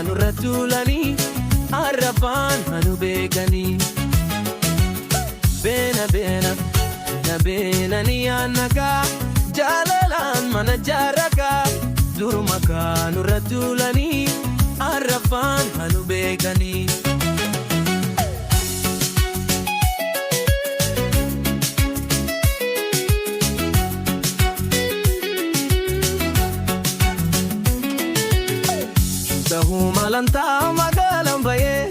nurra tuulanii arrabaan hanu beekanii. Beena beena na beenanii annakaa jaalalaan mana jaarrakaa duruma kaa nurra tuulanii arrabaan hanu beekanii. Tahuu malantaa magaalaan bayee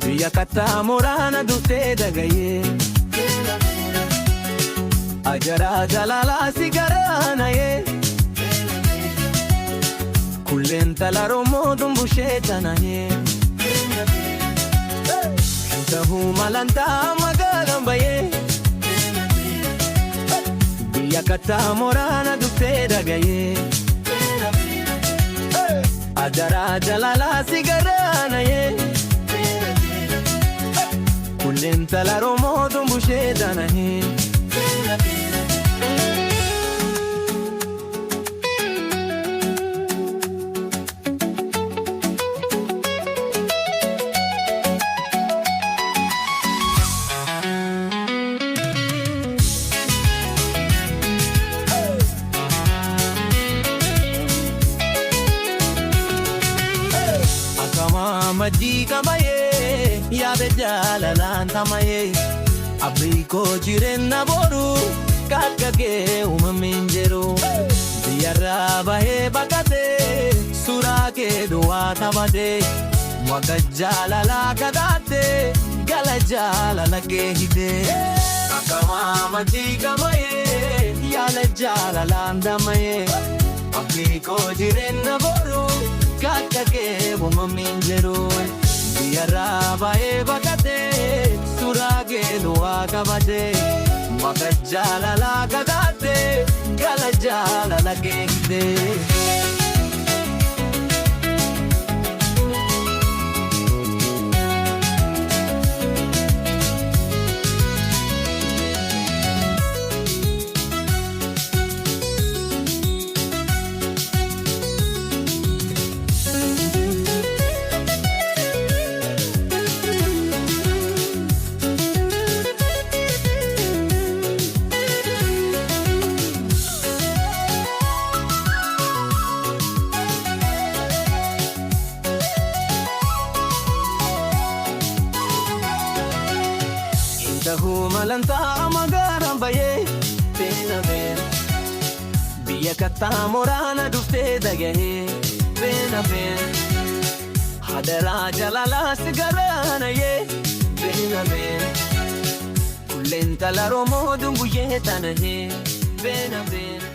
biyya kattaa moraana duftee dagayee ajaraa jalaalaa si garaanayee kulleen tala Oromoo dumbushee tanayee. Tahuu malantaa magaalaan bayee biyya kattaa moraana duftee dagayee ajaraa jalaalaa si garaanayee kulleen tala Oromoo dumbushee tanayee. Majii kamayee yaada jaalalaan tamayee abbii koo jireenya boru kakkagee uumameen jiru biyyarraa bahee baqatee suuraa kee duwwaa taphatee wagga jaalalaa kadhaatee gala jaalala kee hidhee akamaa majii kamayee yaada jaalalaan tamayee abbii koo jireenya boru kakkagee uumameen jiru biyyarraa bahee baqatee suuraa kee duwwaa qabatee wagga jaalalaa kadhaatee gala jaalala kee hidhee. Tahuu malantaa magaalaan bayee beena beena biyya kattaa moraana duftee dagahee beena beena hadaraa jalaalaa si garaanayee beena beena kulleen tala Oromoo dumbushee tanayee beena beena.